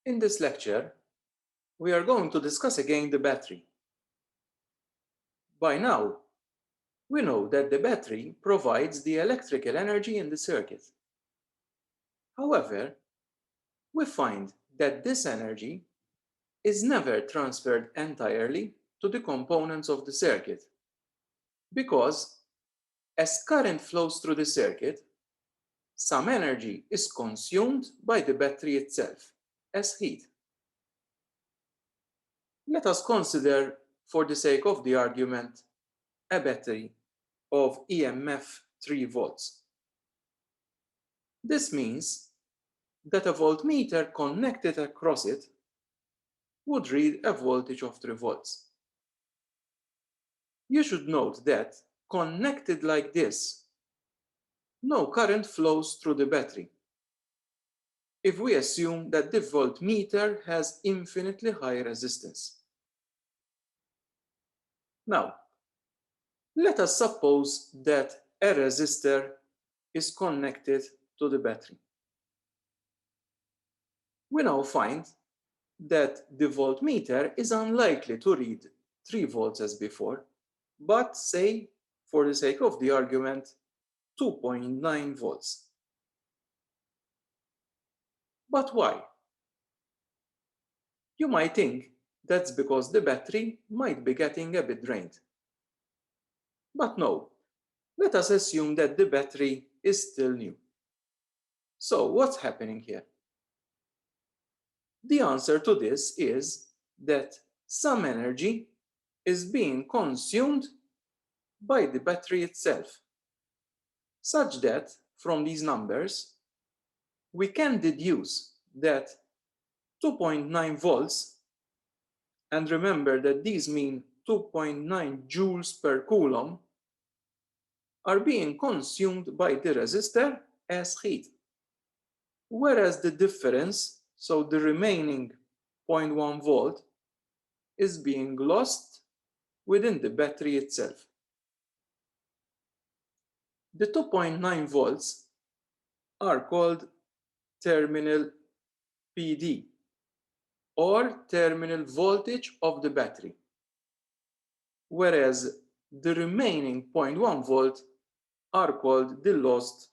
In this lecture, we are going to discuss again the battery. By now, we know that the battery provides the electrical energy in the circuit. However, we find that this energy is never transferred entirely to the components of the circuit, because as current flows through the circuit, some energy is consumed by the battery itself as heat. Let us consider, for the sake of the argument, a battery of EMF 3 volts. This means that a voltmeter connected across it would read a voltage of 3 volts. You should note that, connected like this, no current flows through the battery, if we assume that the voltmeter has infinitely high resistance. Now, let us suppose that a resistor is connected to the battery. We now find that the voltmeter is unlikely to read 3 volts as before, but say, for the sake of the argument, 2.9 volts. But why? You might think that's because the battery might be getting a bit drained. But no, let us assume that the battery is still new. So what's happening here? The answer to this is that some energy is being consumed by the battery itself, such that from these numbers, we can deduce that 2.9 volts, and remember that these mean 2.9 joules per coulomb, are being consumed by the resistor as heat, whereas the difference, so the remaining 0.1 volt, is being lost within the battery itself. The 2.9 volts are called terminal PD, or terminal voltage of the battery, whereas the remaining 0.1 volt are called the lost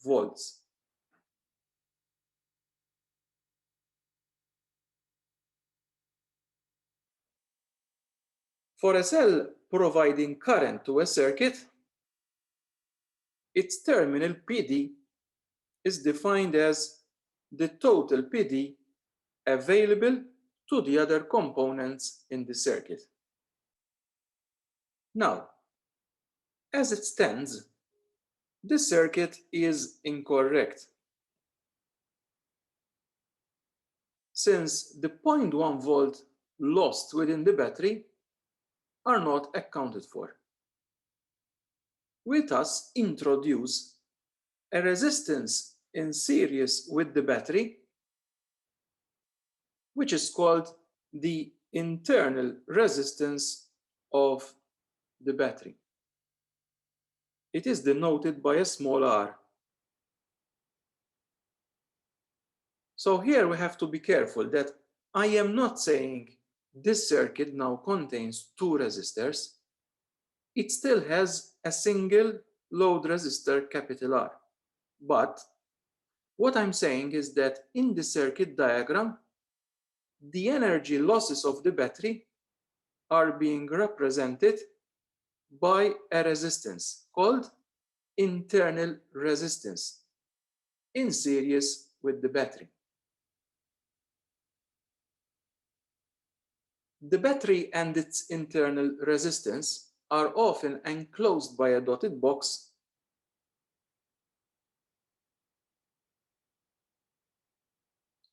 volts. For a cell providing current to a circuit, its terminal PD is defined as the total PD available to the other components in the circuit. Now, as it stands, this circuit is incorrect, since the 0.1 volt lost within the battery are not accounted for. We thus introduce a resistance in series with the battery, which is called the internal resistance of the battery. It is denoted by a small r. So here we have to be careful that I am not saying this circuit now contains 2 resistors. It still has a single load resistor, capital R. But what I'm saying is that in the circuit diagram, the energy losses of the battery are being represented by a resistance called internal resistance in series with the battery. The battery and its internal resistance are often enclosed by a dotted box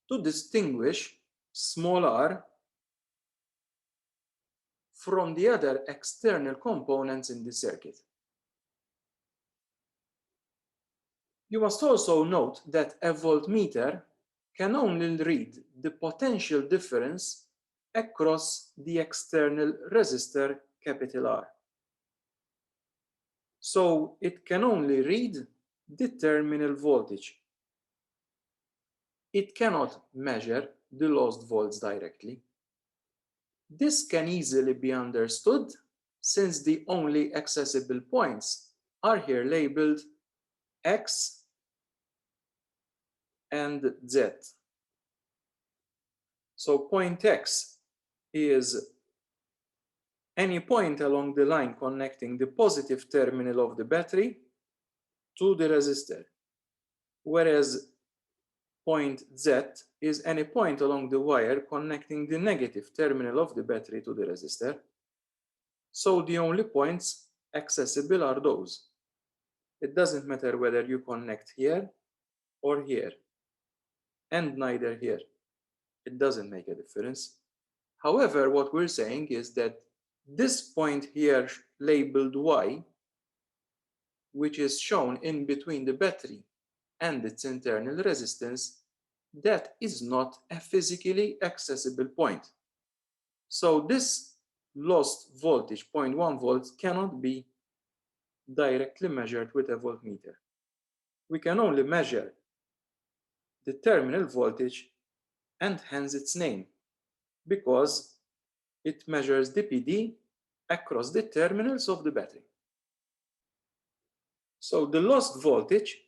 to distinguish small r from the other external components in the circuit. You must also note that a voltmeter can only read the potential difference across the external resistor, capital R. So it can only read the terminal voltage. It cannot measure the lost volts directly. This can easily be understood since the only accessible points are here labeled X and Z. So point X is any point along the line connecting the positive terminal of the battery to the resistor, whereas point Z is any point along the wire connecting the negative terminal of the battery to the resistor. So the only points accessible are those. It doesn't matter whether you connect here or here, and neither here. It doesn't make a difference. However, what we're saying is that this point here labeled Y, which is shown in between the battery and its internal resistance, that is not a physically accessible point. So this lost voltage, 0.1 volts, cannot be directly measured with a voltmeter. We can only measure the terminal voltage and hence its name, because it measures the PD across the terminals of the battery. So the lost voltage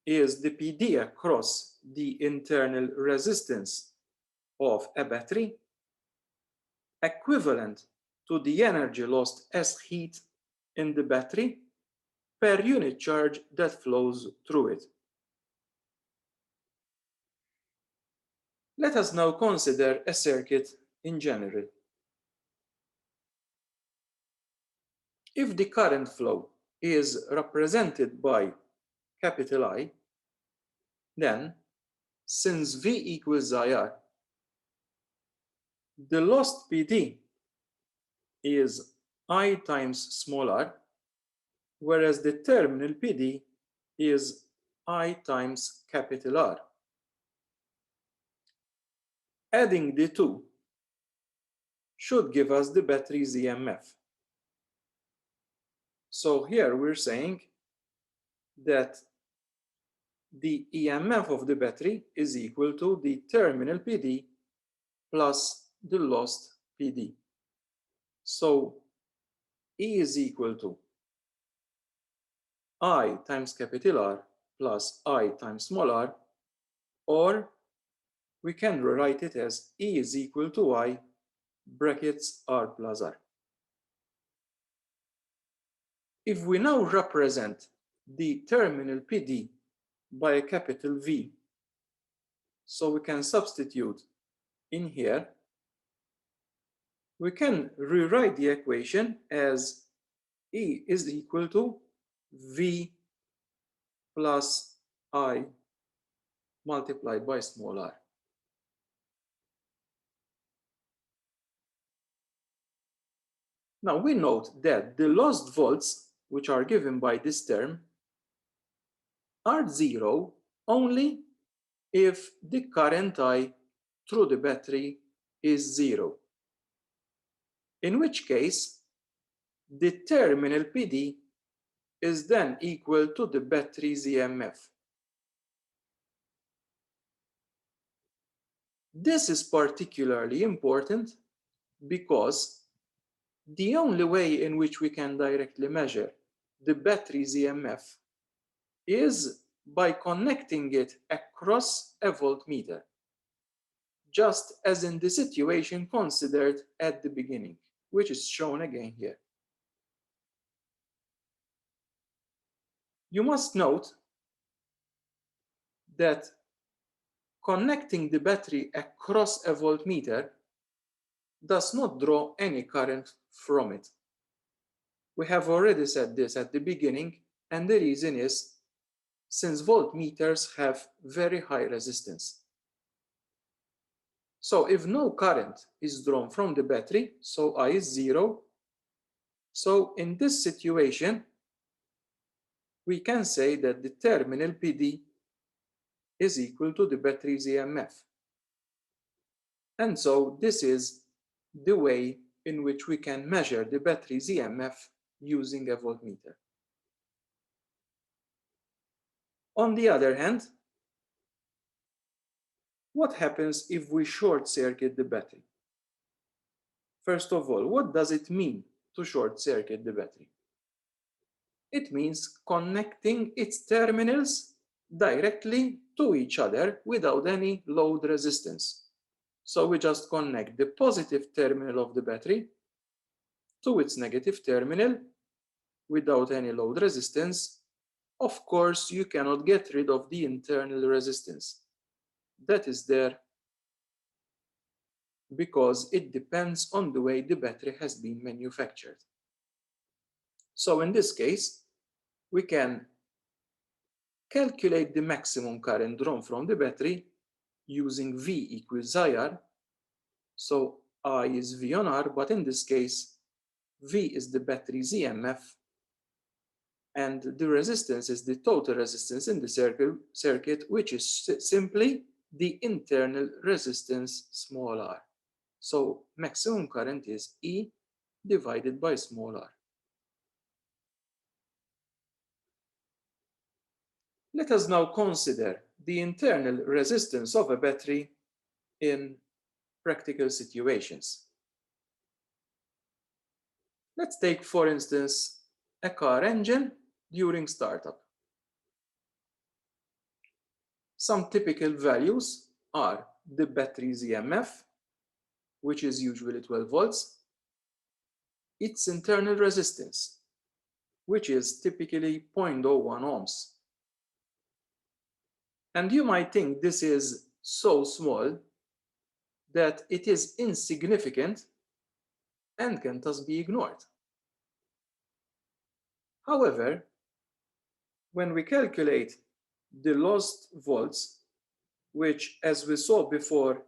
is the PD across the internal resistance of a battery, equivalent to the energy lost as heat in the battery per unit charge that flows through it. Let us now consider a circuit in general. If the current flow is represented by capital I, then since V equals IR, the lost PD is I times small r, whereas the terminal PD is I times capital R. Adding the two should give us the battery's EMF. So here we're saying that the EMF of the battery is equal to the terminal PD plus the lost PD. So E is equal to I times capital R plus I times small r, or we can rewrite it as E is equal to I brackets R plus R. If we now represent the terminal PD by a capital V, so we can substitute in here, we can rewrite the equation as E is equal to V plus I multiplied by small r. Now we note that the lost volts, which are given by this term, are zero only if the current I through the battery is zero, in which case the terminal PD is then equal to the battery's EMF. This is particularly important because the only way in which we can directly measure the battery's EMF is by connecting it across a voltmeter, just as in the situation considered at the beginning, which is shown again here. You must note that connecting the battery across a voltmeter does not draw any current from it. We have already said this at the beginning, and the reason is since voltmeters have very high resistance. So if no current is drawn from the battery, so I is zero, so in this situation, we can say that the terminal PD is equal to the battery's EMF. And so this is the way in which we can measure the battery's EMF using a voltmeter. On the other hand, what happens if we short circuit the battery? First of all, what does it mean to short circuit the battery? It means connecting its terminals directly to each other without any load resistance. So we just connect the positive terminal of the battery to its negative terminal without any load resistance. Of course, you cannot get rid of the internal resistance. That is there because it depends on the way the battery has been manufactured. So in this case, we can calculate the maximum current drawn from the battery using V equals IR. So I is V on R, but in this case, V is the battery's EMF, and the resistance is the total resistance in the circuit, which is simply the internal resistance small r. So maximum current is E divided by small r. Let us now consider the internal resistance of a battery in practical situations. Let's take, for instance, a car engine during startup. Some typical values are the battery's EMF, which is usually 12 volts, its internal resistance, which is typically 0.01 ohms. And you might think this is so small that it is insignificant and can thus be ignored. However, when we calculate the lost volts, which, as we saw before,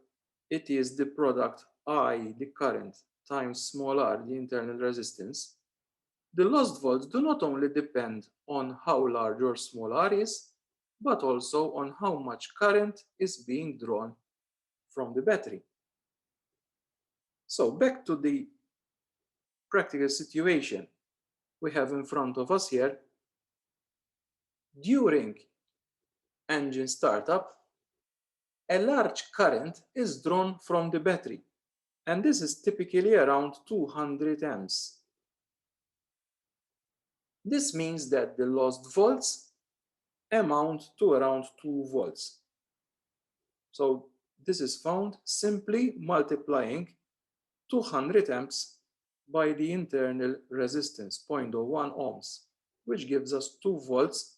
it is the product I, the current, times small r, the internal resistance, the lost volts do not only depend on how large or small r is, but also on how much current is being drawn from the battery. So back to the practical situation we have in front of us here. During engine startup, a large current is drawn from the battery, and this is typically around 200 amps. This means that the lost volts amount to around 2 volts. So this is found simply multiplying 200 amps by the internal resistance, 0.01 ohms, which gives us 2 volts,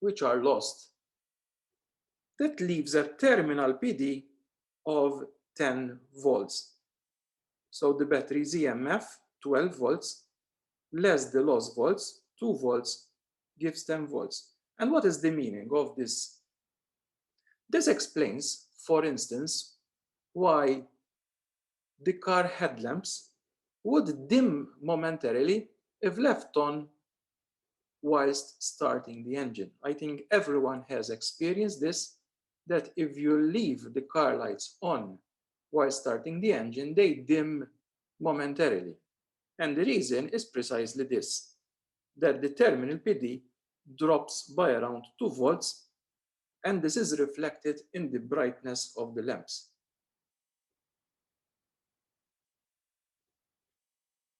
which are lost. That leaves a terminal PD of 10 volts. So the battery's EMF, 12 volts, less the lost volts, 2 volts, gives 10 volts. And what is the meaning of this? This explains, for instance, why the car headlamps would dim momentarily if left on whilst starting the engine. I think everyone has experienced this, that if you leave the car lights on while starting the engine, they dim momentarily. And the reason is precisely this, that the terminal PD drops by around 2 volts, and this is reflected in the brightness of the lamps.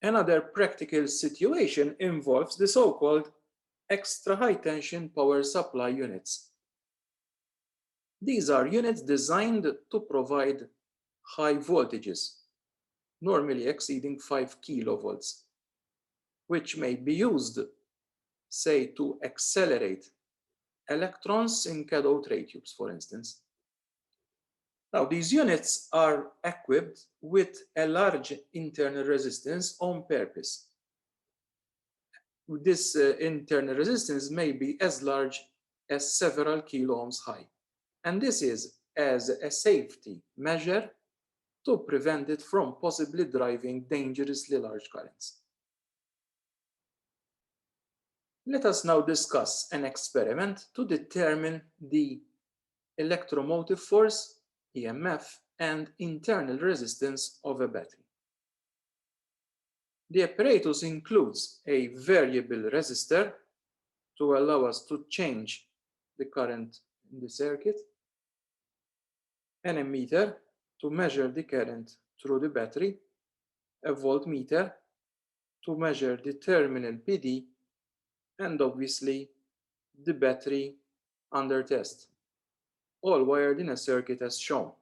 Another practical situation involves the so-called extra high tension power supply units. These are units designed to provide high voltages, normally exceeding 5 kilovolts, which may be used, say, to accelerate electrons in cathode ray tubes, for instance. Now, these units are equipped with a large internal resistance on purpose. This internal resistance may be as large as several kilo ohms high. And this is as a safety measure to prevent it from possibly driving dangerously large currents. Let us now discuss an experiment to determine the electromotive force, EMF, and internal resistance of a battery. The apparatus includes a variable resistor to allow us to change the current in the circuit, an ammeter to measure the current through the battery, a voltmeter to measure the terminal PD, and obviously the battery under test, all wired in a circuit as shown.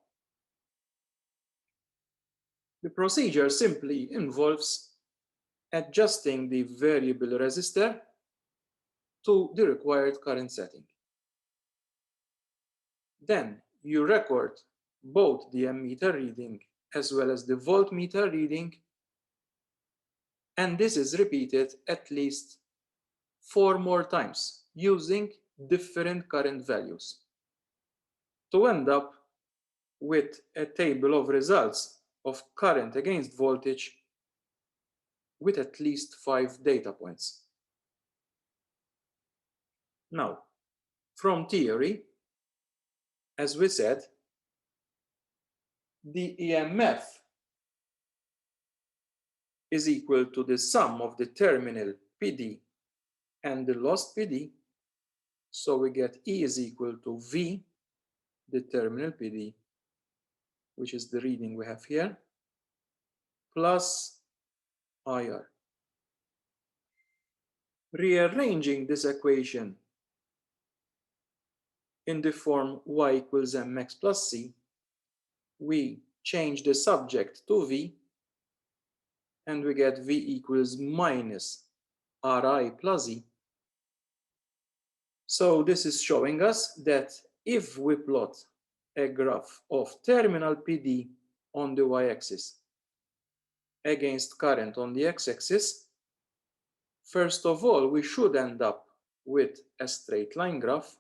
The procedure simply involves adjusting the variable resistor to the required current setting. Then you record both the ammeter reading as well as the voltmeter reading, and this is repeated at least 4 more times using different current values to end up with a table of results of current against voltage with at least 5 data points. Now, from theory, as we said, the EMF is equal to the sum of the terminal PD and the lost PD, so we get E is equal to V, the terminal PD, which is the reading we have here, plus IR. Rearranging this equation in the form Y equals mx plus C, we change the subject to V, and we get V equals minus Ri plus E. So this is showing us that if we plot a graph of terminal PD on the y-axis against current on the x-axis, first of all, we should end up with a straight line graph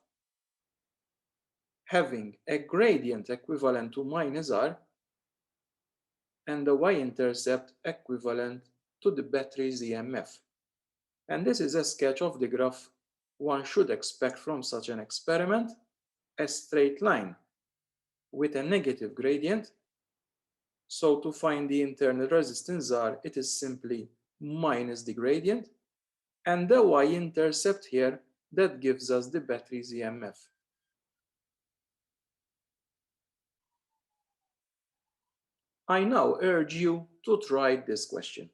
having a gradient equivalent to minus R and a y-intercept equivalent to the battery's EMF. And this is a sketch of the graph one should expect from such an experiment: a straight line with a negative gradient. So to find the internal resistance R, it is simply minus the gradient, and the y-intercept here that gives us the battery's EMF. I now urge you to try this question.